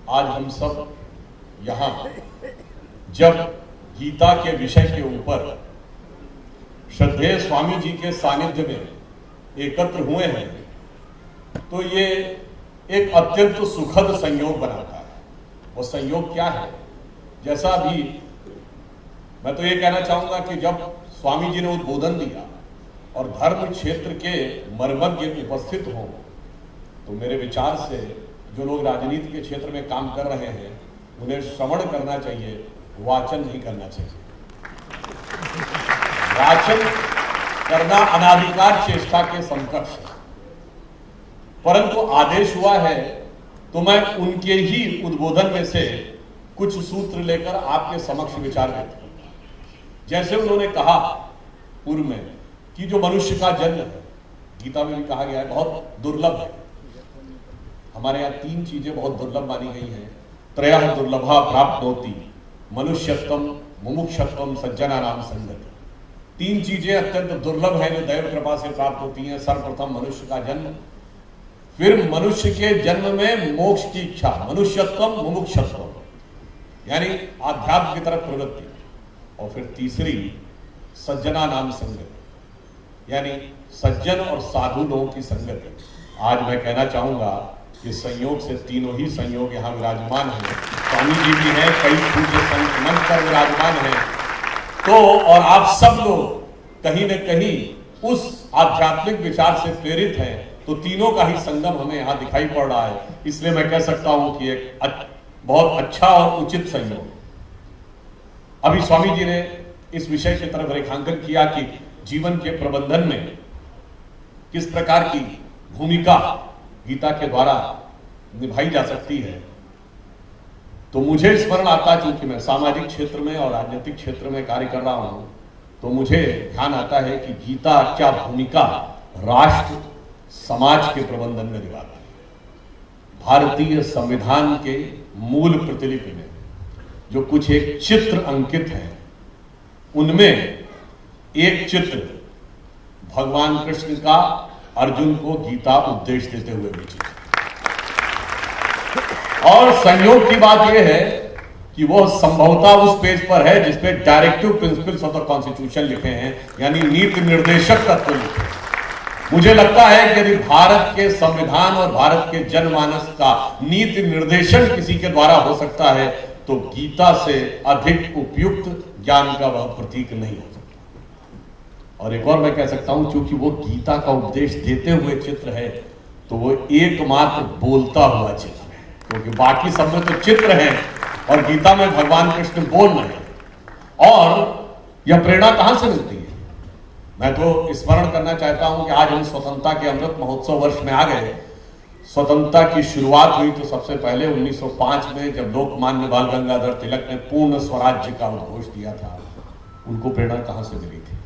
आज हम सब यहाँ जब गीता के विषय के ऊपर श्रद्धेय स्वामी जी के सानिध्य में एकत्र हुए हैं, तो ये एक अत्यंत सुखद संयोग बनाता है। वो संयोग क्या है? जैसा भी मैं तो ये कहना चाहूंगा कि जब स्वामी जी ने उद्बोधन दिया और धर्म क्षेत्र के मर्मज्ञ उपस्थित हों, तो मेरे विचार से जो लोग राजनीति के क्षेत्र में काम कर रहे हैं उन्हें श्रवण करना चाहिए, वाचन नहीं करना चाहिए। वाचन करना अनाधिकार चेष्टा के समकक्ष है, परंतु आदेश हुआ है तो मैं उनके ही उद्बोधन में से कुछ सूत्र लेकर आपके समक्ष विचार व्यक्त करूंगा। जैसे उन्होंने कहा पूर्व में कि जो मनुष्य का जन्म है, गीता में भी कहा गया है, बहुत दुर्लभ है। हमारे यहाँ तीन चीजें बहुत दुर्लभ मानी गई हैं। त्रयः दुर्लभा प्राप्नोति, मनुष्यत्वम, मुमुक्षत्वम, सज्जनानाम संगति। तीन चीजें अत्यंत दुर्लभ हैं जो दैव कृपा से प्राप्त होती हैं। सर्वप्रथम मनुष्य का जन्म, फिर मनुष्य के जन्म में मोक्ष की इच्छा, मनुष्यत्वम मुमुक्षत्वम यानी आध्यात्म की तरफ प्रवृत्ति, और फिर तीसरी सज्जना नाम संगति यानी सज्जन और साधु लोगों की संगति। आज मैं कहना चाहूंगा कि संयोग से तीनों ही संयोग यहाँ विराजमान है। स्वामी जी भी हैं, कई पूज्य संत मंच पर विराजमान हैं, तो और आप सब लोग कहीं न कहीं उस आध्यात्मिक विचार से प्रेरित हैं, तो तीनों का ही संगम हमें यहाँ दिखाई पड़ रहा है। इसलिए मैं कह सकता हूं कि एक बहुत अच्छा और उचित संयोग। अभी स्वामी जी ने इस विषय की तरफ रेखांकन किया कि जीवन के प्रबंधन में किस प्रकार की भूमिका गीता के द्वारा निभाई जा सकती है। तो मुझे स्मरण आता, चूंकि मैं सामाजिक क्षेत्र में और राजनीतिक क्षेत्र में कार्य कर रहा हूं, तो मुझे ध्यान आता है कि गीता क्या भूमिका राष्ट्र समाज के प्रबंधन में निभाती है। भारतीय संविधान के मूल प्रतिलिपि में जो कुछ एक चित्र अंकित है, उनमें एक चित्र भगवान कृष्ण का अर्जुन को गीता उपदेश देते हुए भी चित्र। और संयोग की बात यह है कि वो संभवतः उस पेज पर है जिसपे directive principles of the constitution लिखे हैं, यानी नीति निर्देशक तत्व लिखे हैं। मुझे लगता है कि यदि भारत के संविधान और भारत के जनमानस का नीति निर्देशन किसी के द्वारा हो सकता है, तो गीता से अधिक उपयुक्त ज्ञान का वह प्रतीक नहीं हो सकता। और एक और मैं कह सकता हूं, क्योंकि वो गीता का उपदेश देते हुए चित्र है, तो वो एकमात्र बोलता हुआ चित्र है, क्योंकि बाकी सब में तो चित्र है और गीता में भगवान कृष्ण बोल रहे हैं। और यह प्रेरणा कहां से मिलती है? मैं तो स्मरण करना चाहता हूं कि आज हम स्वतंत्रता के अमृत महोत्सव वर्ष में आ गए। स्वतंत्रता की शुरुआत हुई तो सबसे पहले 1905 में, जब लोकमान्य बाल गंगाधर तिलक ने पूर्ण स्वराज्य का उद्घोष दिया था। उनको प्रेरणा कहां से मिली थी?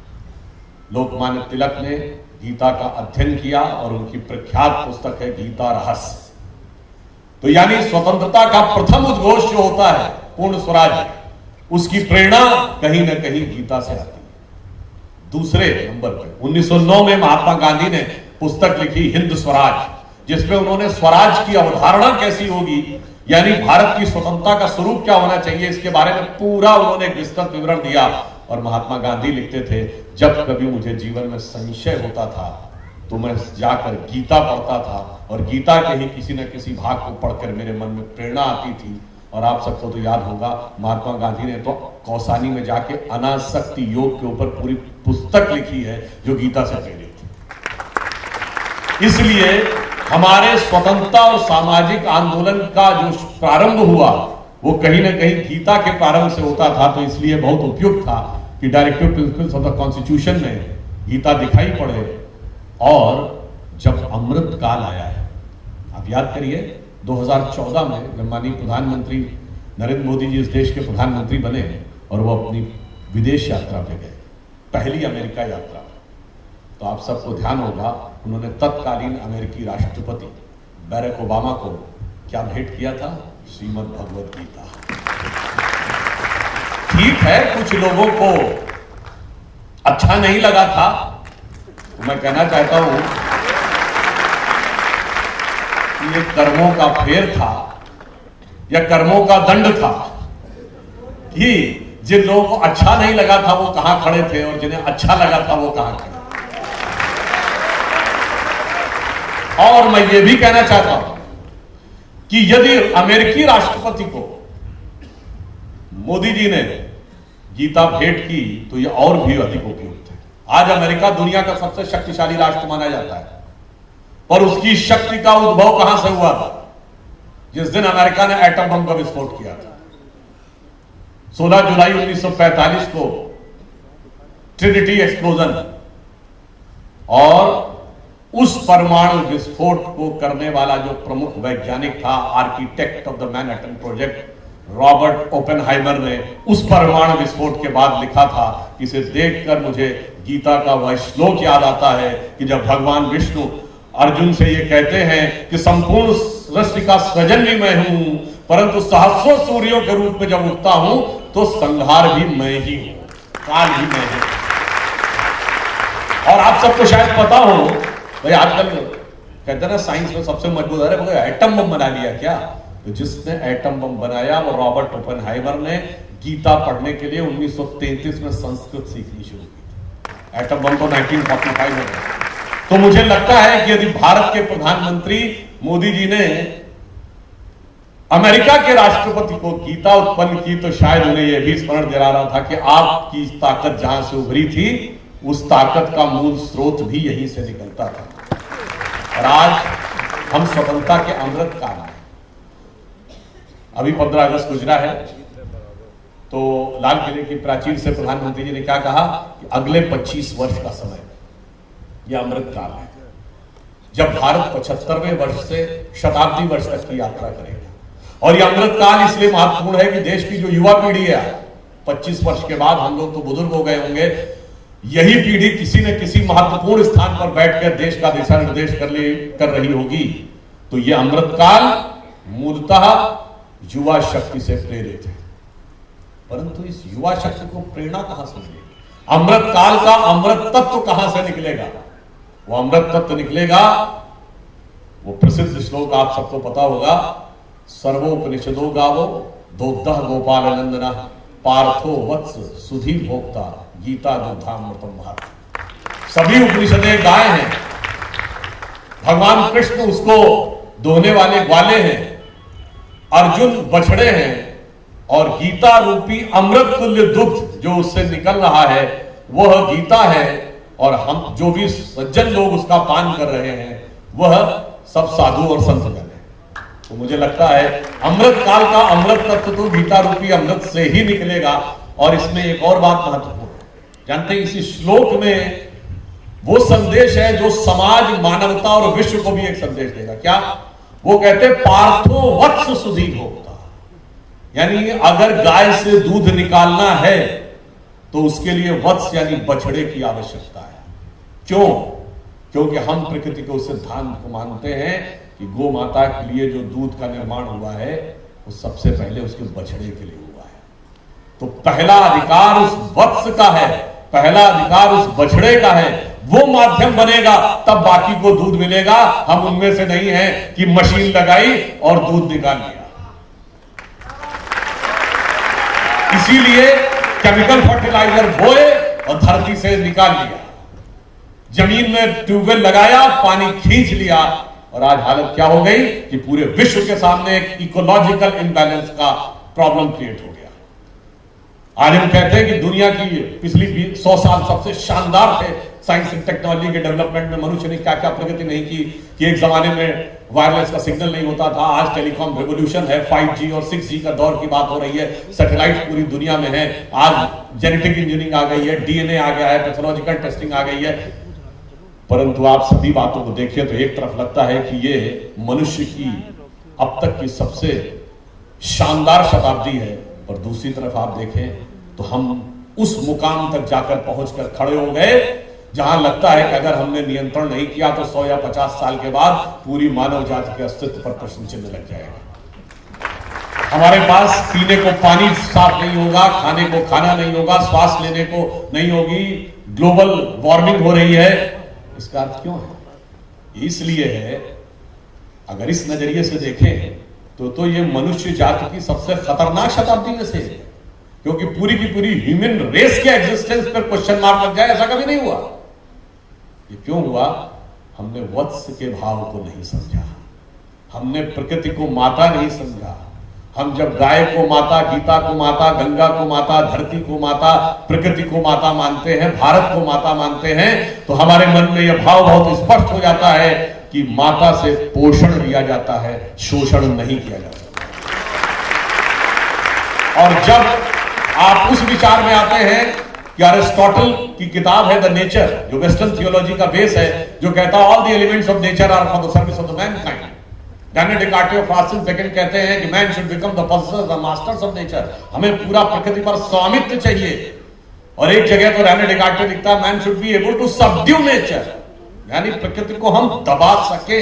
लोकमान्य तिलक ने गीता का अध्ययन किया और उनकी प्रख्यात पुस्तक है गीता रहस्य। तो यानी स्वतंत्रता का प्रथम उद्घोष जो होता है पूर्ण स्वराज्य, उसकी प्रेरणा कहीं ना कहीं गीता से आती है। दूसरे नंबर पर 1909 में महात्मा गांधी ने पुस्तक लिखी हिंद स्वराज, जिसमें उन्होंने स्वराज की अवधारणा कैसी होगी, यानी भारत की स्वतंत्रता का स्वरूप क्या होना चाहिए, इसके बारे में पूरा उन्होंने एक विस्तृत विवरण दिया। और महात्मा गांधी लिखते थे, जब कभी मुझे जीवन में संशय होता था तो मैं जाकर गीता पढ़ता था, और गीता के ही किसी न किसी भाग को पढ़कर मेरे मन में प्रेरणा आती थी। और आप सबको तो याद होगा, महात्मा गांधी ने तो कौसानी में जाके अनासक्ति योग के ऊपर पूरी पुस्तक लिखी है जो गीता से प्रेरित थी। इसलिए हमारे स्वतंत्रता और सामाजिक आंदोलन का जो प्रारंभ हुआ वो कहीं ना कहीं गीता के प्रारंभ से होता था। तो इसलिए बहुत उपयुक्त था कि directive principles of the constitution में गीता दिखाई पड़े। और जब अमृत काल आया है, आप याद करिए 2014 में जब माननीय प्रधानमंत्री नरेंद्र मोदी जी इस देश के प्रधानमंत्री बने और वो अपनी विदेश यात्रा पे गए, पहली अमेरिका यात्रा, तो आप सबको ध्यान होगा उन्होंने तत्कालीन अमेरिकी राष्ट्रपति बैरक ओबामा को क्या भेंट किया था? श्रीमद् भगवद गीता। ठीक है, कुछ लोगों को अच्छा नहीं लगा था, तो मैं कहना चाहता हूं कि ये कर्मों का फेर था। यह कर्मों का दंड था कि जिन लोगों को अच्छा नहीं लगा था वो कहां खड़े थे और जिन्हें अच्छा लगा था वो कहां खड़े। और मैं ये भी कहना चाहता हूं कि यदि अमेरिकी राष्ट्रपति को मोदी जी ने गीता भेंट की तो यह और भी अधिक उपयुक्त है। आज अमेरिका दुनिया का सबसे शक्तिशाली राष्ट्र माना जाता है, पर उसकी शक्ति का उद्भव कहां से हुआ था? जिस दिन अमेरिका ने एटम बम का विस्फोट किया था 16 जुलाई 1945 को, ट्रिनिटी एक्सप्लोजन। और उस परमाणु विस्फोट को करने वाला जो प्रमुख वैज्ञानिक था, architect of the Manhattan project, Robert Oppenheimer ने उस परमाणु विस्फोट के बाद लिखा था कि इसे देखकर मुझे गीता का वह श्लोक याद आता है कि जब भगवान विष्णु अर्जुन से ये कहते हैं कि संपूर्ण सृष्टि का सृजन भी मैं हूं, परंतु सहस्रों सूर्यों के रूप में जब उगता हूं तो संहार भी मैं ही हूं, काल भी मैं हूं। और आप सबको शायद पता हो भाई, आजकल कहते हैं ना साइंस में सबसे मजबूत है, एटम बम बना लिया क्या? तो जिसने एटम बम बनाया वो रॉबर्ट ओपेनहाइमर ने गीता पढ़ने के लिए 1933 में संस्कृत सीखनी शुरू की। एटम बम तो 1945 में। तो मुझे लगता है कि यदि भारत के प्रधानमंत्री मोदी जी ने अमेरिका के राष्ट्रपति को गीता उत्पन्न की तो शायद उन्हें यह भी स्मरण दिला रहा था कि आपकी ताकत जहां से उभरी थी उस ताकत का मूल स्रोत भी यहीं से निकलता था। और आज हम स्वतंत्रता के अमृत काल में, अभी 15 अगस्त गुजरा है, तो लाल किले की प्राचीर से प्रधानमंत्री जी ने क्या कहा कि अगले 25 वर्ष का समय यह अमृत काल है, जब भारत 75वें वर्ष से शताब्दी वर्ष तक की यात्रा करेगा। और यह अमृत काल इसलिए महत्वपूर्ण है कि देश की जो युवा पीढ़ी है, 25 वर्ष के बाद हम लोग तो बुजुर्ग हो गए होंगे, यही पीढ़ी किसी न किसी महत्वपूर्ण स्थान पर बैठकर देश का दिशा निर्देश कर रही होगी। तो यह अमृत काल मूलतः युवा शक्ति से प्रेरित है, परंतु इस युवा शक्ति को प्रेरणा कहां से मिलेगी? अमृत काल का अमृत तत्व कहां से निकलेगा? वो अमृत तत्व निकलेगा, वो प्रसिद्ध श्लोक आप सबको पता होगा, सर्वोपनिषदो गावो दोग्धः गोपाल नंदना पार्थो वत्स सुधी भोक्ता गीता दुग्धामृतम भाति। सभी उपनिषदें गाय हैं, भगवान कृष्ण उसको दोहने वाले ग्वाले हैं, अर्जुन बछड़े हैं, और गीता रूपी अमृत तुल्य दुग्ध जो उससे निकल रहा है वह गीता है। और हम जो भी सज्जन लोग उसका पान कर रहे हैं वह सब साधु और संतजन है। तो मुझे लगता है अमृत काल का अमृत तत्व तो गीता रूपी अमृत से ही निकलेगा। और इसमें एक और बात महत्वपूर्ण है, जानते हैं इस श्लोक में वो संदेश है जो समाज, मानवता और विश्व को भी एक संदेश देगा। क्या? वो कहते पार्थो वत्स सुधी भोक्ता, यानी अगर गाय से दूध निकालना है तो उसके लिए वत्स यानी बछड़े की आवश्यकता है। क्यों? क्योंकि हम प्रकृति के उस सिद्धांत को मानते हैं कि गौ माता के लिए जो दूध का निर्माण हुआ है वो सबसे पहले उसके बछड़े के लिए हुआ है। तो पहला अधिकार उस वत्स का है, पहला अधिकार उस बछड़े का है। वो माध्यम बनेगा तब बाकी को दूध मिलेगा। हम उनमें से नहीं हैं कि मशीन लगाई और दूध निकाल लिया। इसीलिए केमिकल फर्टिलाइजर बोए और धरती से निकाल लिया, जमीन में ट्यूबवेल लगाया, पानी खींच लिया, और आज हालत क्या हो गई कि पूरे विश्व के सामने एक इकोलॉजिकल इम्बैलेंस का प्रॉब्लम क्रिएट हो गया। आज हम कहते हैं कि दुनिया की पिछली 100 साल सबसे शानदार थे साइंस एंड टेक्नोलॉजी के डेवलपमेंट में। मनुष्य ने क्या क्या प्रगति नहीं की कि एक जमाने में वायरलेस का सिग्नल नहीं होता था, आज टेलीकॉम रेवोल्यूशन है, 5G और 6G का दौर की बात हो रही है, सैटेलाइट पूरी दुनिया में है, आज जेनेटिक इंजीनियरिंग आ गई है, DNA आ गया है, पैथोलॉजिकल टेस्टिंग आ गई है। परंतु आप सभी बातों को देखिए तो एक तरफ लगता है कि ये मनुष्य की अब तक की सबसे शानदार शताब्दी है, और दूसरी तरफ आप देखें तो हम उस मुकाम तक जाकर पहुंचकर खड़े हो गए जहां लगता है कि अगर हमने नियंत्रण नहीं किया तो 100 या 50 साल के बाद पूरी मानव जाति के अस्तित्व पर प्रश्न चिन्ह लग जाएगा। हमारे पास पीने को पानी साफ नहीं होगा, खाने को खाना नहीं होगा, श्वास लेने को नहीं होगी, ग्लोबल वार्मिंग हो रही है। इसका अर्थ क्यों है? इसलिए है, अगर इस नजरिए से देखें तो तो ये मनुष्य जाति की सबसे खतरनाक शताब्दी में से है, क्योंकि पूरी की पूरी ह्यूमन रेस के एग्जिस्टेंस पर क्वेश्चन मार्क लग जाए, ऐसा कभी नहीं हुआ। ये क्यों हुआ? हमने वत्स के भाव को नहीं समझा, हमने प्रकृति को माता नहीं समझा। हम जब गाय को माता, गीता को माता, गंगा को माता, धरती को माता, प्रकृति को माता मानते हैं, भारत को माता मानते हैं, तो हमारे मन में यह भाव बहुत स्पष्ट हो जाता है कि माता से पोषण लिया जाता है, शोषण नहीं किया जाता। और जब आप उस विचार में आते हैं कि अरिस्टोटल की किताब है द नेचर, जो वेस्टर्न थियोलॉजी का बेस है, जो कहता है all the elements of nature are for the service of the mankind. Daniel Descartes और फ्रांसिस बेकन कहते हैं कि man should become the possessor, the masters of nature. हमें पूरा प्रकृति पर स्वामित्व चाहिए। और एक जगह तो डैनियल डेकार्ट ने लिखता है man should be able to subdue nature, यानी प्रकृति को हम दबा सके।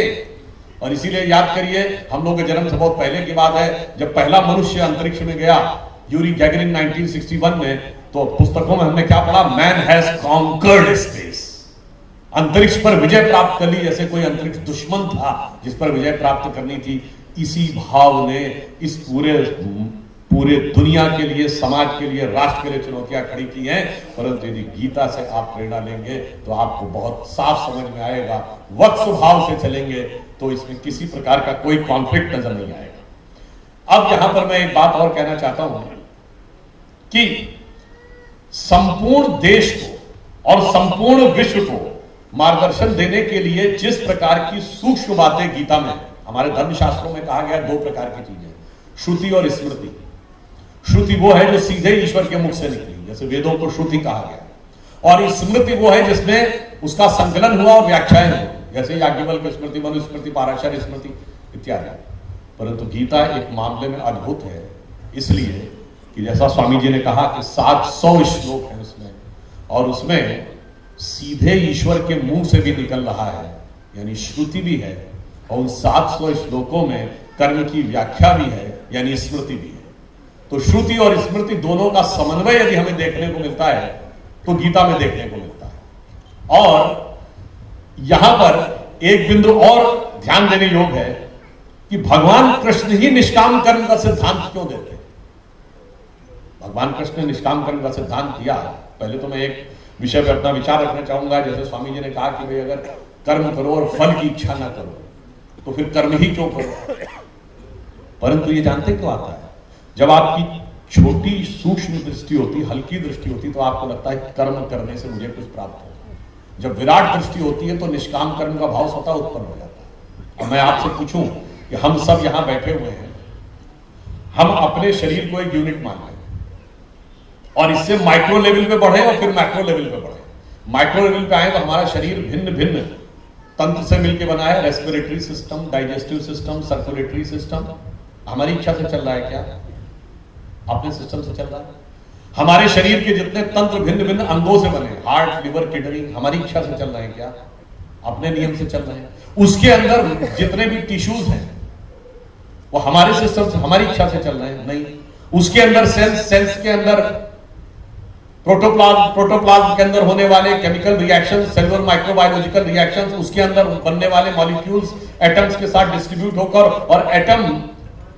और इसीलिए याद करिए, हम लोग के जन्म से बहुत पहले की बात है, जब पहला मनुष्य अंतरिक्ष में गया यूरी गैगरिन 1961 में, तो पुस्तकों में हमने क्या पढ़ा? मैन हैज कॉन्कर्ड स्पेस, अंतरिक्ष पर विजय प्राप्त कर ली, जैसे कोई अंतरिक्ष दुश्मन था जिस पर विजय प्राप्त करनी थी। इसी भाव ने इस पूरे दुनिया के लिए, समाज के लिए, राष्ट्र के लिए चुनौतियां खड़ी की हैं। परंतु यदि गीता से आप प्रेरणा लेंगे तो आपको बहुत साफ समझ में आएगा, वत्स भाव से चलेंगे तो इसमें किसी प्रकार का कोई कॉन्फ्लिक्ट नजर नहीं आएगा। अब यहां पर मैं एक बात और कहना चाहता हूं कि संपूर्ण देश को और संपूर्ण विश्व को मार्गदर्शन देने के लिए जिस प्रकार की सूक्ष्म बातें गीता में, हमारे धर्मशास्त्रों में कहा गया दो प्रकार की चीजें, श्रुति और स्मृति। श्रुति वो है जो सीधे ईश्वर के मुख से निकली, जैसे वेदों को श्रुति कहा गया, और स्मृति वो है जिसमें उसका संकलन हुआ और व्याख्याएं हुई, जैसे याज्ञवल्क्य स्मृति, मनुस्मृति, पाराशर स्मृति इत्यादि। परंतु गीता एक मामले में अद्भुत है, इसलिए कि जैसा स्वामी जी ने कहा कि 700 श्लोक है उसमें, और उसमें सीधे ईश्वर के मुंह से भी निकल रहा है, यानी श्रुति भी है, और उन 700 श्लोकों में कर्म की व्याख्या भी है, यानी स्मृति भी है। तो श्रुति और स्मृति दोनों का समन्वय यदि हमें देखने को मिलता है तो गीता में देखने को मिलता है। और यहां पर एक बिंदु और ध्यान देने योग्य है कि भगवान कृष्ण ही निष्काम कर्म का सिद्धांत क्यों देते हैं। भगवान कृष्ण ने निष्काम कर्म का सिद्धांत दिया। पहले तो मैं एक विषय पर अपना विचार रखना चाहूंगा, जैसे स्वामी जी ने कहा कि भाई अगर कर्म करो और फल की इच्छा ना करो तो फिर कर्म ही क्यों करो। परंतु ये जानते क्यों आता है? जब आपकी छोटी सूक्ष्म दृष्टि होती, हल्की दृष्टि होती, तो आपको लगता है कि कर्म करने से मुझे कुछ प्राप्त होगा। जब विराट दृष्टि होती है तो निष्काम कर्म का भाव स्वतः उत्पन्न हो जाता है। अब मैं आपसे पूछूं कि हम सब यहां बैठे हुए हैं, हम अपने शरीर को एक यूनिट मान लें और इससे माइक्रो लेवल पे बढ़े और फिर मैक्रो लेवल पे बढ़े। माइक्रो लेवल पे आए तो हमारा शरीर भिन्न भिन्न तंत्र से मिलकर बना है, respiratory system, digestive system, circulatory system. हमारी इच्छा से चल रहा है क्या? अपने सिस्टम से चल रहा है। हमारे शरीर के जितने तंत्र भिन्न भिन्न अंगों से बने, हार्ट, लिवर, किडनी, हमारी इच्छा से चल रहे हैं क्या? अपने नियम से चल रहे हैं। उसके अंदर जितने भी टिश्यूज हैं वो हमारे सिस्टम से, हमारी इच्छा से चल रहे हैं? नहीं। उसके अंदर सेल्स के अंदर प्रोटोप्लाज्म के अंदर होने वाले chemical reaction, cellular microbiological reactions, उसके अंदर बनने वाले मॉलिक्यूल्स एटम्स के साथ डिस्ट्रीब्यूट होकर, और एटम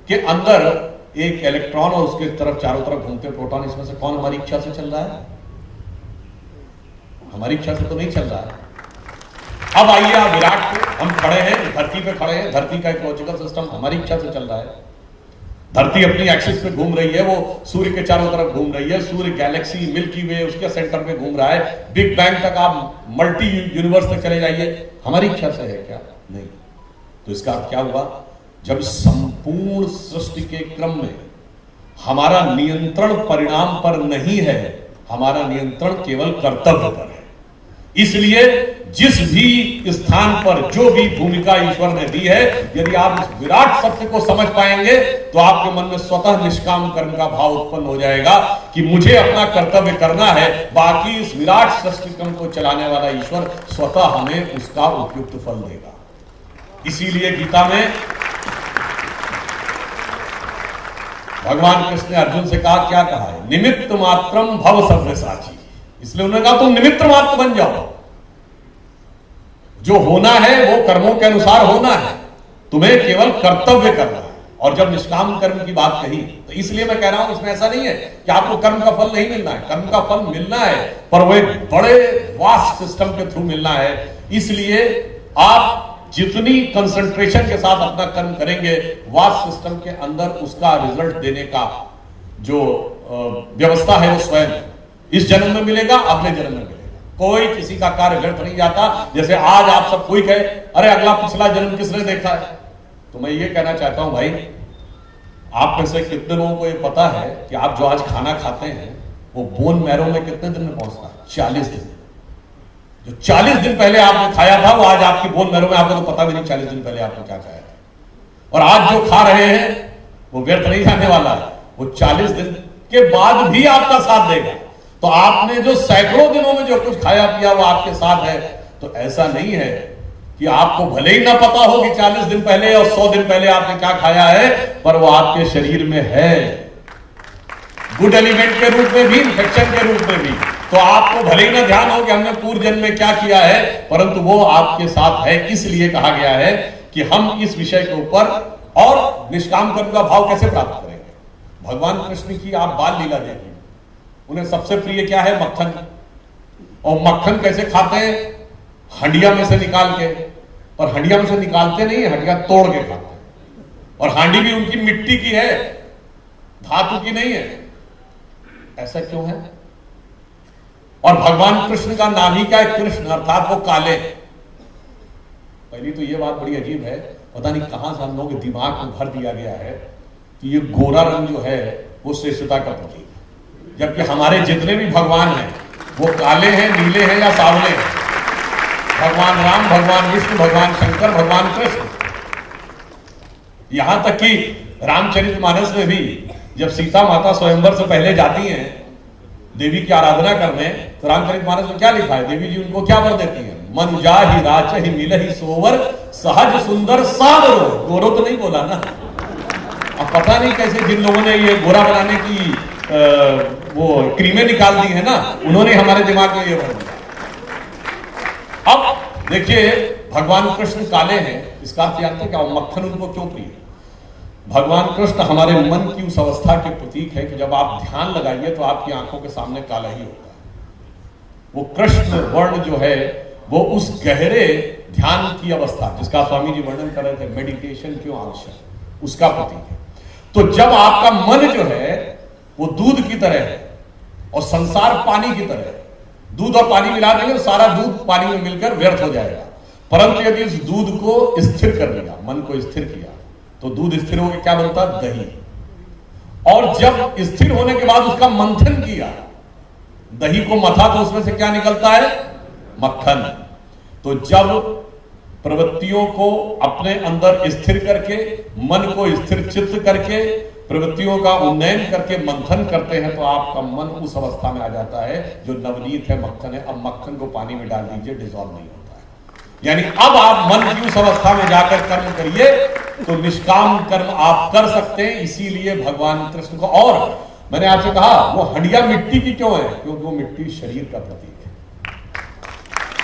के अंदर एक इलेक्ट्रॉन और उसके तरफ चारों तरफ घूमते प्रोटॉन, इसमें से कौन हमारी इच्छा से चल रहा है? हमारी इच्छा से तो नहीं चल रहा है। अब आइए आप विराट को, हम खड़े हैं, धरती पे खड़े हैं, धरती का इकोलॉजिकल सिस्टम हमारी इच्छा से चल रहा है। धरती अपनी एक्सिस पे घूम रही है, वो सूर्य के चारों तरफ घूम रही है, सूर्य गैलेक्सी मिल्की वे उसके सेंटर पे घूम रहा है, बिग बैंग तक आप मल्टी यूनिवर्स तक चले जाइए, हमारी इच्छा से है क्या? नहीं। तो इसका अर्थ क्या हुआ? जब संपूर्ण सृष्टि के क्रम में हमारा नियंत्रण परिणाम पर नहीं है, हमारा नियंत्रण केवल कर्तव्य पर है। इसलिए जिस भी स्थान पर जो भी भूमिका ईश्वर ने दी है, यदि आप इस विराट सत्य को समझ पाएंगे तो आपके मन में स्वतः निष्काम कर्म का भाव उत्पन्न हो जाएगा कि मुझे अपना कर्तव्य करना है, बाकी इस विराट सृष्टि क्रम को चलाने वाला ईश्वर स्वतः हमें उसका उपयुक्त फल देगा। इसीलिए गीता में भगवान कृष्ण ने अर्जुन से कहा, क्या कहा है? निमित्त मात्रम भव सव्यसाची। इसलिए उन्होंने कहा तुम निमित्त मात्र बन जाओ, जो होना है वो कर्मों के अनुसार होना है, तुम्हें केवल कर्तव्य करना है। और जब निष्काम कर्म की बात कही तो इसलिए मैं कह रहा हूं इसमें ऐसा नहीं है कि आपको कर्म का फल नहीं मिलना है, कर्म का फल मिलना है, पर वो एक बड़े वास्ट सिस्टम के थ्रू मिलना है। इसलिए आप जितनी कंसंट्रेशन के साथ अपना कर्म करेंगे, वास्ट सिस्टम के अंदर उसका रिजल्ट देने का जो व्यवस्था है वो स्वयं इस जन्म में मिलेगा, अगले जन्म में मिलेगा। कोई किसी का कार्य व्यर्थ नहीं जाता। जैसे आज आप सब कोई कहे अरे अगला पिछला जन्म किसने देखा है, तो मैं ये कहना चाहता हूं भाई, आप में से कितने लोगों को ये पता है कि आप जो आज खाना खाते हैं वो बोन मैरो में कितने दिन में पहुंचता है? 40 दिन। जो 40 दिन पहले आपने खाया था वो आज आपकी बोन मैरो में, आपको तो पता भी नहीं 40 दिन पहले आपने क्या खाया था। और आज जो खा रहे हैं वो व्यर्थ नहीं जाने वाला है, वो 40 दिन के बाद भी आपका साथ देगा। तो आपने जो सैकड़ों दिनों में जो कुछ खाया पिया वो आपके साथ है। तो ऐसा नहीं है कि आपको भले ही ना पता हो कि 40 दिन पहले और 100 दिन पहले आपने क्या खाया है, पर वो आपके शरीर में है, गुड एलिमेंट के रूप में भी, इन्फेक्शन के रूप में भी। तो आपको भले ही ना ध्यान हो कि हमने पूर्व जन्म में क्या किया है, परंतु वो आपके साथ है। इसलिए कहा गया है कि हम इस विषय के ऊपर और निष्काम कर्म का भाव कैसे प्राप्त करेंगे। भगवान कृष्ण की आप बाल लीला देखिए, उन्हें सबसे प्रिय क्या है? मक्खन। और मक्खन कैसे खाते हैं? हंडिया में से निकाल के। और हंडिया में से निकालते नहीं, हंडिया तोड़ के खाते हैं। और हांडी भी उनकी मिट्टी की है, धातु की नहीं है। ऐसा क्यों है? और भगवान कृष्ण का नाम ही क्या है? कृष्ण, अर्थात वो काले। पहली तो ये बात बड़ी अजीब है, पता नहीं कहां से हम लोगों के दिमाग में भर दिया गया है कि ये गोरा रंग जो है वो श्रेष्ठता का प्रतीक है, जबकि हमारे जितने भी भगवान हैं वो काले हैं, नीले हैं या सावले हैं। भगवान राम, भगवान विष्णु, भगवान शंकर, भगवान कृष्ण। यहां तक कि रामचरितमानस में भी जब सीता माता स्वयंवर से पहले जाती हैं देवी की आराधना करने, तो रामचरितमानस में क्या लिखा है? देवी जी उनको क्या वर देती हैं? मन जाहि राचहि मिलहि सोवर, सहज सुंदर सावरो। गोरो तो नहीं बोला ना। अब पता नहीं कैसे जिन लोगों ने ये गोरा बनाने की वो क्रीमें निकाल दी है ना, उन्होंने हमारे दिमाग में ये भर दिया। अब देखिए, भगवान कृष्ण काले हैं, इसका अर्थ जानते हैं क्या? मक्खन उनको क्यों प्रिय? भगवान कृष्ण हमारे मन की उस अवस्था के प्रतीक है कि जब आप ध्यान लगाइए तो आपकी आंखों के सामने काला ही होता है। वो कृष्ण वर्ण जो है वो उस गहरे ध्यान की अवस्था जिसका स्वामी जी वर्णन कर रहे थे, मेडिटेशन क्यों आवश्यक, उसका प्रतीक है। तो जब आपका मन जो है वो दूध की तरह है और संसार पानी की तरह है, दूध और पानी मिला देंगे तो सारा दूध पानी में मिलकर व्यर्थ हो जाएगा। परंतु यदि इस दूध को स्थिर कर लिया, मन को स्थिर किया, तो दूध स्थिर होकर क्या बनता? दही। और जब स्थिर होने के बाद उसका मंथन किया, दही को मथा, तो उसमें से क्या निकलता है? मक्खन। तो जब प्रवृत्तियों को अपने अंदर स्थिर करके, मन को स्थिर चित्त करके, प्रवृत्तियों का उन्नयन करके मंथन करते हैं, तो आपका मन उस अवस्था में आ जाता है जो नवनीत है, मक्खन है। अब मक्खन को पानी में डाल दीजिए, डिसॉल्व नहीं होता है। यानी अब आप मन की उस अवस्था में जाकर कर्म करिए तो निष्काम कर्म आप कर सकते हैं। इसीलिए भगवान कृष्ण को, और मैंने आपसे कहा वो हंडिया मिट्टी की क्यों है? क्योंकि वो मिट्टी शरीर का प्रतीक है।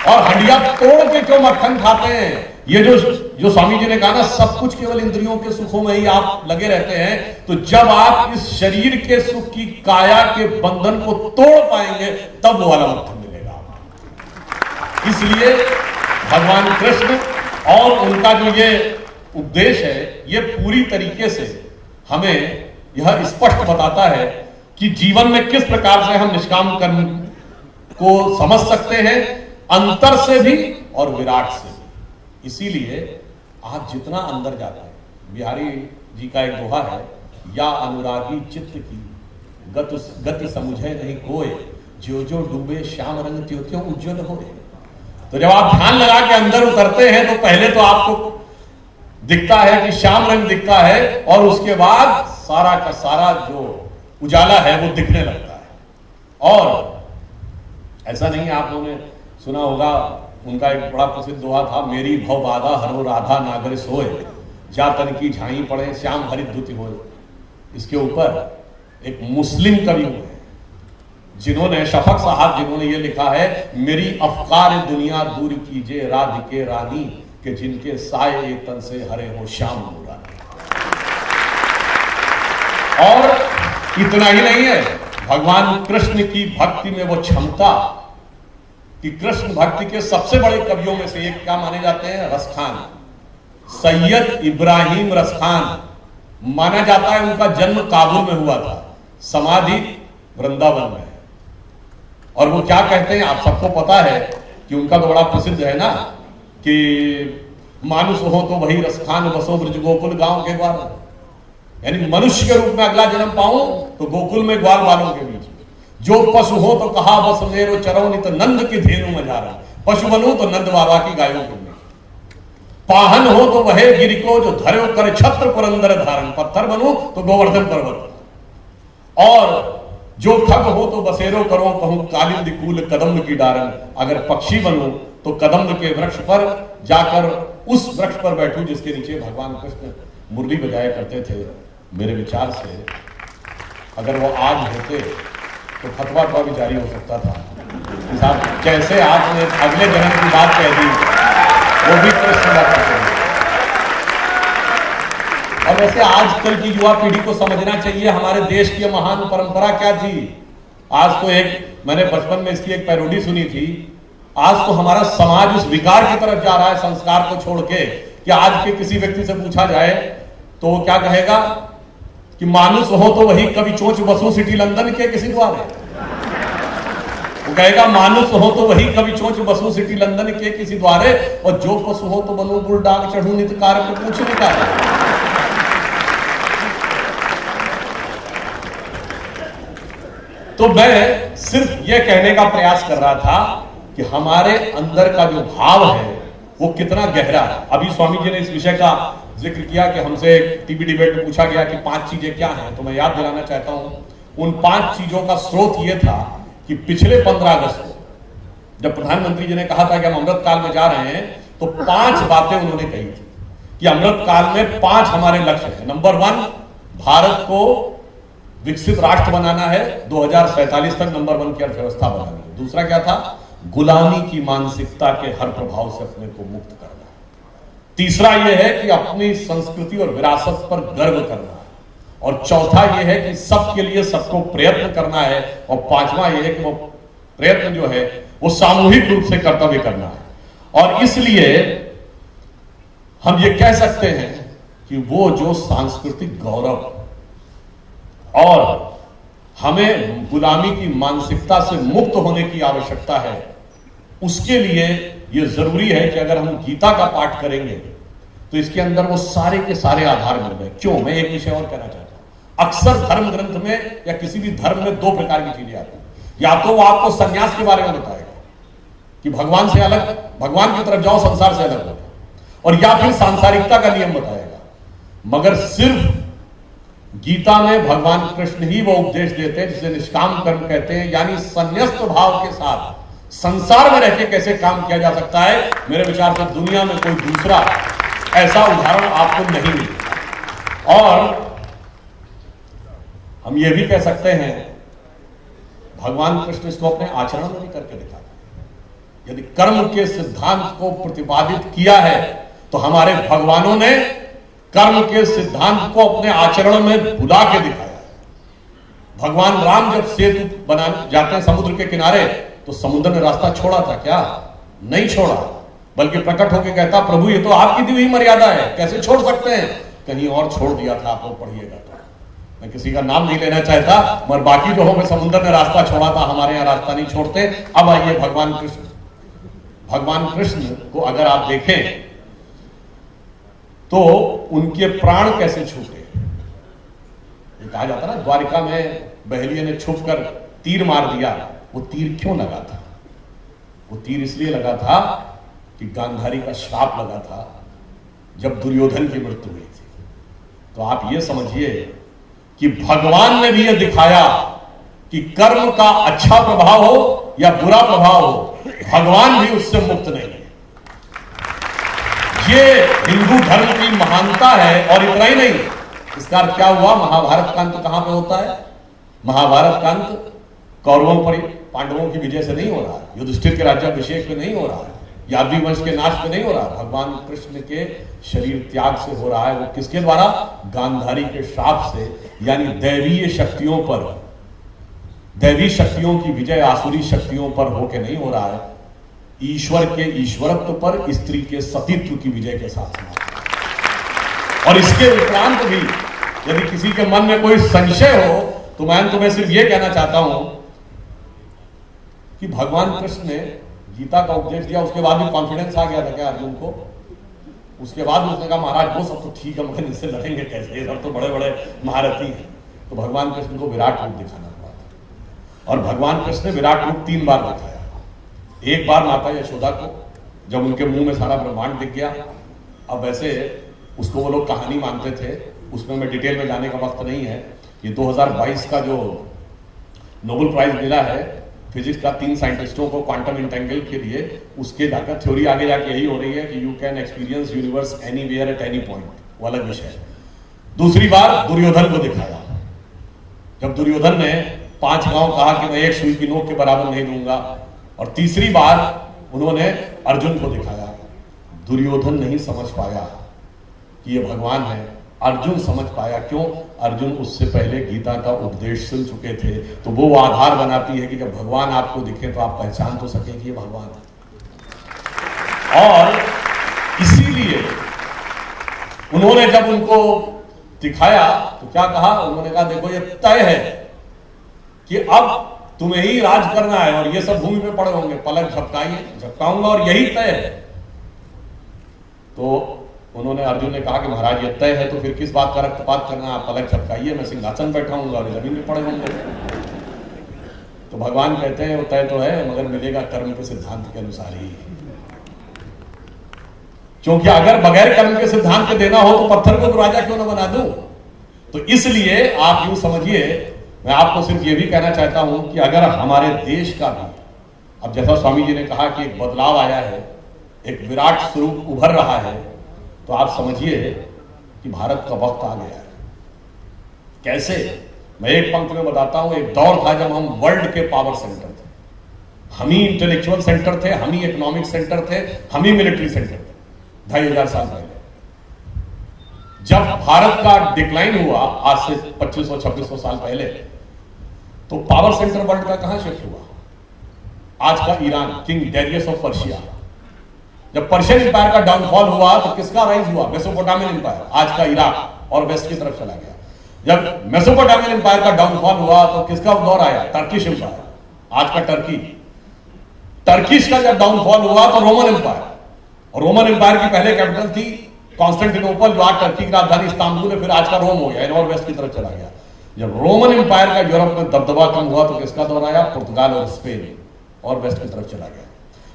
और हंडिया तोड़ के क्यों मक्खन खाते हैं? ये जो स्वामी जी ने कहा ना, सब कुछ केवल इंद्रियों के सुखों में ही आप लगे रहते हैं। तो जब आप इस शरीर के सुख की, काया के बंधन को तोड़ पाएंगे, तब वो वाला मक्खन मिलेगा आपको। इसलिए भगवान कृष्ण और उनका जो ये उपदेश है, ये पूरी तरीके से हमें यह स्पष्ट बताता है कि जीवन में किस प्रकार से हम निष्काम कर्म को समझ सकते हैं, अंतर से भी और विराट से भी। इसीलिए आप जितना अंदर जाते हैं, बिहारी जी का एक दोहा है, या अनुरागी चित्त की गति समुझे नहीं कोय, जो जो डूबे श्याम रंग त्यों त्यों उज्जवल होए। तो जब आप ध्यान लगा के अंदर उतरते हैं तो पहले तो आपको दिखता है कि श्याम रंग दिखता है, और उसके बाद सारा का सारा जो उजाला है वो दिखने लगता है। और ऐसा नहीं है, आप लोगों ने सुना होगा, उनका एक बड़ा प्रसिद्ध दोहा था, मेरी भव बाधा हरो राधा नागर सोए, जा तन की झाई पड़े श्याम हरित धुति होए। इसके ऊपर एक मुस्लिम कवि हुए जिन्होंने, शफक साहब, जिन्होंने ये लिखा है, मेरी अफकार दुनिया दूर कीजिए राधिके रानी, के जिनके साए तन से हरे हो श्याम नूरानी। और इतना ही नहीं है, भगवान कृष्ण की भक्ति में वो क्षमता कि कृष्ण भक्ति के सबसे बड़े कवियों में से एक क्या माने जाते हैं? रसखान, सैयद इब्राहिम रसखान माना जाता है। उनका जन्म काबुल में हुआ था, समाधि वृंदावन में है। और वो क्या कहते हैं, आप सबको पता है कि उनका तो बड़ा प्रसिद्ध है ना कि मानुष हो तो वही रसखान, बसो ब्रज गोकुल गांव के द्वार। यानी मनुष्य के रूप में अगला जन्म पाऊं तो गोकुल में ग्वाल बालों के बीच में। जो पशु हो तो कहा बस मेरो चरौनित नंद की धेनु में जा रहा। पशु बनूं तो नंद बाबा की गायों के में। पाहन हो तो वह गिरि को जो धर्यो कर छत्र पुरंदर धारण। पत्थर बनूं तो गोवर्धन पर्वत। और जो खग हो तो बसेरो करो कहूं कालिंद कूल कदम्ब की डारन। अगर पक्षी बनूं तो कदम्ब के वृक्ष पर जाकर उस वृक्ष पर बैठूं जिसके नीचे भगवान कृष्ण मुरली बजाया करते थे। मेरे विचार से अगर वो आज होते तो फतवा का भी जारी हो सकता था। साहब जैसे आपने अगले जन्म की बात कह दी वो भी कृष्ण बात करेंगे। और वैसे आजकल की युवा पीढ़ी को समझना चाहिए हमारे देश की महान परंपरा क्या थी। आज तो एक मैंने बचपन में इसकी एक पैरोडी सुनी थी। आज तो हमारा समाज उस विकार की तरफ जा रहा है, संस्कार को छोड़ के, कि आज के किसी व्यक्ति से पूछा जाए तो वो क्या कहेगा कि मानुष हो तो वही कभी चोंच बसो सिटी लंदन के किसी द्वार है। वो कहेगा मानुष हो तो वही कभी चोंच बसो सिटी लंदन के किसी द्वारे। और जो पशु हो तो बनो बुलडाग चढ़ू नित कार को पूछ नहीं का। तो मैं सिर्फ यह कहने का प्रयास कर रहा था कि हमारे अंदर का जो भाव है वो कितना गहरा है। अभी स्वामी जी ने इस विषय का जिक्र किया कि हमसे टीवी डिबेट में पूछा गया कि 5 चीजें क्या हैं, तो मैं याद दिलाना चाहता हूं उन 5 चीजों का स्रोत यह था कि पिछले 15 अगस्त को जब प्रधानमंत्री जी ने कहा था कि हम अमृत काल में जा रहे हैं तो 5 बातें उन्होंने कही थी कि अमृत काल में 5 हमारे लक्ष्य हैं। नंबर 1, भारत को विकसित राष्ट्र बनाना है, 2047 तक नंबर 1 की अर्थव्यवस्था बनानी है। दूसरा क्या था? गुलामी की मानसिकता के हर प्रभाव से अपने को मुक्त करना है। तीसरा यह है कि अपनी संस्कृति और विरासत पर गर्व करना है। और चौथा यह है कि सबके लिए सबको प्रयत्न करना है। और पांचवा यह है कि वो प्रयत्न जो है वो सामूहिक रूप से कर्तव्य करना है। और इसलिए हम ये कह सकते हैं कि वो जो सांस्कृतिक गौरव और हमें गुलामी की मानसिकता से मुक्त होने की आवश्यकता है, उसके लिए यह जरूरी है कि अगर हम गीता का पाठ करेंगे तो इसके अंदर वो सारे के सारे आधार मिल गए। क्यों? मैं एक विषय और कहना चाहता हूं। अक्सर धर्म ग्रंथ में या किसी भी धर्म में 2 प्रकार की चीजें आती हैं। या तो वो आपको संन्यास के बारे में बताएगा कि भगवान से अलग, भगवान की तरफ जाओ, संसार से अलग हो, और या फिर सांसारिकता का नियम बताएगा। मगर सिर्फ गीता में भगवान कृष्ण ही वो उपदेश देते हैं जिसे निष्काम कर्म कहते हैं, यानी संन्यस्त भाव के साथ संसार में रहकर कैसे काम किया जा सकता है। मेरे विचार से दुनिया में कोई दूसरा ऐसा उदाहरण आपको नहीं मिलेगा। और हम ये भी कह सकते हैं भगवान कृष्ण इसको अपने आचरण में भी करके दिखाते। यदि कर्म के सिद्धांत को प्रतिपादित किया है तो हमारे भगवानों ने कर्म के सिद्धांत को अपने आचरण में बुला के दिखाया। भगवान राम जब सेतु बनाने जाते हैं समुद्र के किनारे तो समुद्र ने रास्ता छोड़ा था क्या? नहीं छोड़ा, बल्कि प्रकट होकर कहता प्रभु ये तो आपकी दी हुई मर्यादा है, कैसे छोड़ सकते हैं? कहीं और छोड़ दिया था, आप लोग पढ़िएगा। तो मैं किसी का नाम नहीं लेना चाहता, मगर बाकी जो हो समुद्र ने रास्ता छोड़ा था, हमारे यहां रास्ता नहीं छोड़ते। अब आइए भगवान कृष्ण को अगर आप देखें तो उनके प्राण कैसे छूटे। कहा जाता ना द्वारिका में बहेलिया ने छुप कर तीर मार दिया। वो तीर क्यों लगा था? वो तीर इसलिए लगा था कि गांधारी का श्राप लगा था जब दुर्योधन की मृत्यु हुई थी। तो आप ये समझिए कि भगवान ने भी ये दिखाया कि कर्म का अच्छा प्रभाव हो या बुरा प्रभाव हो, भगवान भी उससे मुक्त नहीं है। ये हिंदू धर्म की महानता है। और इतना ही नहीं, इसका अर्थ क्या हुआ? महाभारत का अंत कहां पे होता है? महाभारत का अंत कौरवों पर पांडवों की विजय से नहीं हो रहा है, युधिष्ठिर के राज्याभिषेक में नहीं हो रहा है, यादवी वंश के नाश पे नहीं हो रहा, भगवान कृष्ण के शरीर त्याग से हो रहा है। वो किसके द्वारा? गांधारी के श्राप से, यानी दैवीय शक्तियों पर, दैवी शक्तियों की विजय आसुरी शक्तियों पर होके नहीं हो रहा है, ईश्वर के ईश्वरत्व पर स्त्री के सतीत्व की विजय के साथ समाप्त। और इसके उपरांत भी यदि किसी के मन में कोई संशय हो तो मैं तुम्हें सिर्फ यह कहना चाहता हूं कि भगवान कृष्ण ने गीता का उपदेश दिया, उसके बाद भी कॉन्फिडेंस आ गया था क्या अर्जुन को? उसके बाद उसने कहा महाराज वो सब तो ठीक है, मगर इससे लड़ेंगे कैसे, ये सब तो बड़े बड़े महारथी हैं। तो भगवान कृष्ण को विराट रूप दिखाना पड़ा था, और भगवान कृष्ण ने विराट रूप 3 बार दिखाया। एक बार माता यशोदा को, जब उनके मुंह में सारा ब्रह्मांड दिख गया। अब वैसे उसको वो लोग कहानी मानते थे, उसमें मैं डिटेल में जाने का वक्त नहीं है। ये 2022 का जो नोबेल प्राइज मिला है फिजिक्स का 3 साइंटिस्टों को क्वांटम इंटेंगल के लिए, उसके जाकर थ्योरी आगे जाके यही हो रही है कि you can experience universe anywhere at any point, वो अलग विषय है। दूसरी बार दुर्योधन को दिखाया, जब दुर्योधन ने 5 गांव कहा कि मैं एक सुई की नोक के बराबर नहीं दूंगा। और तीसरी बार उन्होंने अर्जुन को दिखाया। दुर्योधन नहीं समझ पाया कि ये भगवान है, अर्जुन समझ पाया। क्यों? अर्जुन उससे पहले गीता का उपदेश सुन चुके थे। तो वो आधार बनाती है कि जब भगवान आपको दिखे तो आप पहचान तो सकें कि ये भगवान है। और इसीलिए उन्होंने जब उनको दिखाया तो क्या कहा? उन्होंने कहा देखो ये तय है कि अब तुम्हें ही राज करना है, और ये सब भूमि पे पड़े होंगे, पलक झपकाऊंगा और यही तय है। तो उन्होंने, अर्जुन ने कहा कि महाराज ये तय है तो फिर किस बात का रक्तपात करना, आप पलक झपकाइए, मैं सिंहासन बैठाऊंगा और जमीन में पड़े होंगे। तो भगवान कहते हैं वो तय तो है, मगर मिलेगा कर्म के सिद्धांत के अनुसार ही। क्योंकि अगर बगैर कर्म के सिद्धांत के देना हो तो पत्थर को राजा क्यों ना बना दूं। तो इसलिए आप यूं समझिए, मैं आपको सिर्फ ये भी कहना चाहता हूं कि अगर हमारे देश का भी, अब जैसा स्वामी जी ने कहा कि एक बदलाव आया है, एक विराट स्वरूप उभर रहा है, तो आप समझिए कि भारत का वक्त आ गया है। कैसे? मैं एक पंक्ति में बताता हूं। एक दौर था जब हम वर्ल्ड के पावर सेंटर थे, हम ही इंटेलेक्चुअल सेंटर थे, हम ही इकोनॉमिक सेंटर थे, हम ही मिलिट्री सेंटर थे। 2500 साल पहले जब भारत का डिक्लाइन हुआ, आज से 2500-2600 साल पहले, तो पावर सेंटर वर्ल्ड का कहां शिफ्ट हुआ? आज का Iran, king Darius of Persia. जब पर्शियन एम्पायर का डाउनफॉल हुआ तो किसका राइज हुआ? मेसोपोटामियन एम्पायर, आज का इराक, और वेस्ट की तरफ चला गया। जब मेसोपोटामियन एम्पायर का डाउनफॉल हुआ तो किसका दौर आया? टर्किश एम्पायर, आज का टर्की। टर्किश का जब डाउनफॉल हुआ तो रोमन एम्पायर, और रोमन एम्पायर की पहले कैपिटल थी कॉन्स्टेंटिनोपल, जो आज टर्की की राजधानी इस्तांबुल है, फिर आज का रोम हो गया, और वेस्ट की तरफ चला गया। जब रोमन एम्पायर का यूरोप में दबदबा कम हुआ तो किसका दौर आया? पुर्तगाल और स्पेन, और वेस्ट की तरफ चला गया।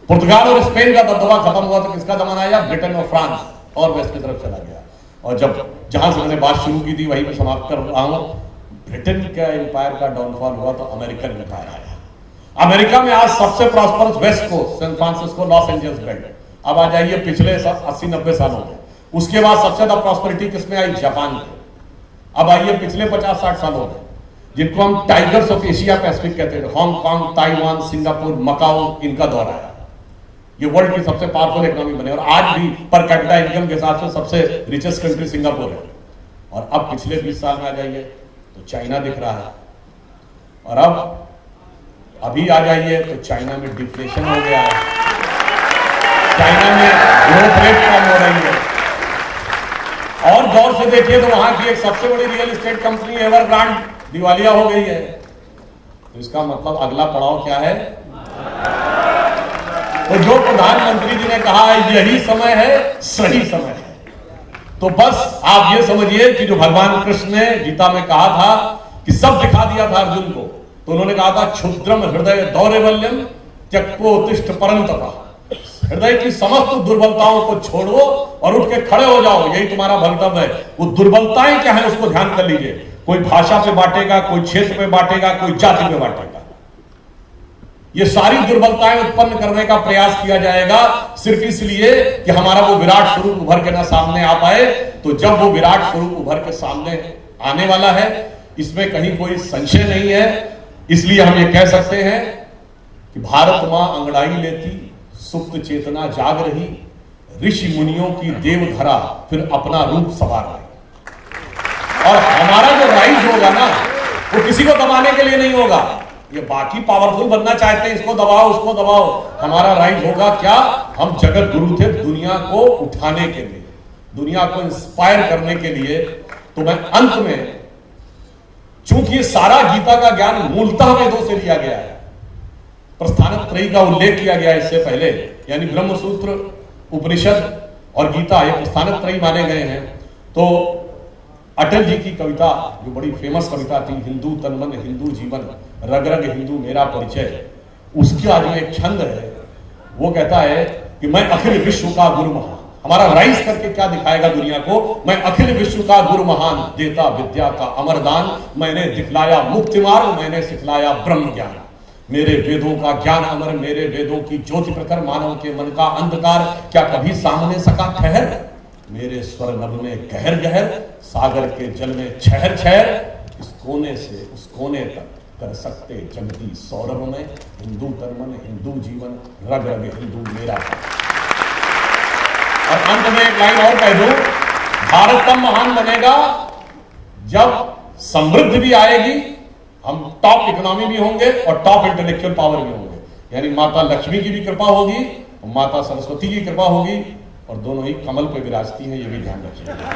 पुर्तगाल और स्पेन का दबदबा खत्म हुआ तो किसका जमाना आया? ब्रिटेन और फ्रांस, और वेस्ट की तरफ चला गया। और जब जहां से मैंने बात शुरू की थी वहीं पे समाप्त कर रहा हूं, ब्रिटेन का एम्पायर का डाउनफॉल हुआ तो अमेरिकन एम्पायर आया। अमेरिका में आज सबसे prosperous west coast, San Francisco, Los Angeles belt. अब आ जाइए पिछले 80-90 सालों में, उसके बाद सबसे ज्यादा प्रॉस्पेरिटी किसमें आई? जापान में। अब आइए पिछले 50-60 सालों में, जिनको हम टाइगर्स ऑफ एशिया पैसिफिक कहते हैं, हांगकांग, ताइवान, सिंगापुर, मकाओ, इनका दौर आया। ये वर्ल्ड की सबसे पावरफुल इकोनॉमी बने, और आज भी पर कैपिटा इनकम के हिसाब से सबसे रिचेस्ट कंट्री सिंगापुर है। और अब पिछले 20 साल में आ जाइए तो चाइना दिख रहा है, और अब अभी आ जाइए तो चाइना में डिफ्लेशन हो गया है, चाइना में ग्रोथ रेट कम हो रही है। और गौर से देखिए तो वहां की एक सबसे बड़ी रियल एस्टेट कंपनी एवरग्रांड दिवालिया हो गई है। तो इसका मतलब अगला पड़ाव क्या है? तो जो प्रधानमंत्री जी ने कहा है यही समय है, सही समय है। तो बस आप ये समझिए कि जो भगवान कृष्ण ने गीता में कहा था कि सब दिखा दिया था अर्जुन को, तो उन्होंने कहा था क्षुद्रम हृदय दौर्बल्यम त्यक्तोत्तिष्ठ परंतप। हृदय की समस्त दुर्बलताओं को छोड़ो और उठ के खड़े हो जाओ, यही तुम्हारा भवितव्य है। वो दुर्बलताएं क्या है उसको ध्यान कर लीजिए। कोई भाषा पे बांटेगा, कोई क्षेत्र पे बांटेगा, कोई जाति पे बांटेगा। ये सारी दुर्बलताएं उत्पन्न करने का प्रयास किया जाएगा सिर्फ इसलिए कि हमारा वो विराट स्वरूप उभर के ना सामने आ पाए। तो जब वो विराट स्वरूप उभर के सामने आने वाला है, इसमें कहीं कोई संशय नहीं है। इसलिए हम ये कह सकते हैं कि भारत मां अंगड़ाई लेती, सुप्त चेतना जाग रही, ऋषि मुनियों की देवधरा फिर अपना रूप संवार रही। और हमारा जो राइज होगा ना, वो किसी को दबाने के लिए नहीं होगा। ये बाकी पावरफुल बनना चाहते हैं, इसको दबाओ उसको दबाओ, हमारा राइज होगा क्या? हम जगत गुरु थे दुनिया को उठाने के लिए, दुनिया को इंस्पायर करने के लिए। तो मैं अंत में, चूंकि सारा गीता का ज्ञान मूलतः वेदों से लिया गया है, प्रस्थानत्रयी का उल्लेख किया गया इससे पहले, यानी ब्रह्मसूत्र, उपनिषद और गीता ये प्रस्थानत्रयी माने गए हैं। तो अटल जी की कविता जो बड़ी फेमस कविता थी, हिंदू तन मन हिंदू जीवन, रग रग हिंदू मेरा परिचय, उसका जो एक छंद है वो कहता है कि मैं अखिल विश्व का गुरु महान, हमारा राइज करके क्या दिखाएगा दुनिया को? मैं अखिल विश्व का गुरु महान, देता विद्या का अमरदान, मैंने दिखलाया मुक्ति मार्ग, मैंने सिखलाया ब्रह्म ज्ञान, मेरे वेदों का ज्ञान अमर, मेरे वेदों की ज्योति प्रखर, मानव के मन का अंधकार क्या कभी सामने सका ठहर, मेरे स्वर नभ में गहर गहर, सागर के जल में छहर छहर, इस कोने से उस कोने तक कर सकते जगती सौरभ में, हिंदू तन मन हिंदू जीवन, रग रग हिंदू मेरा। और अंत में एक लाइन और कह दूं, भारत तब महान बनेगा जब समृद्धि भी आएगी, हम टॉप इकोनॉमी भी होंगे और टॉप इंटेलेक्चुअल पावर भी होंगे, यानी माता लक्ष्मी की भी कृपा होगी और माता सरस्वती की कृपा होगी, और दोनों ही कमल पे विराजती हैं, ये भी ध्यान रखिएगा।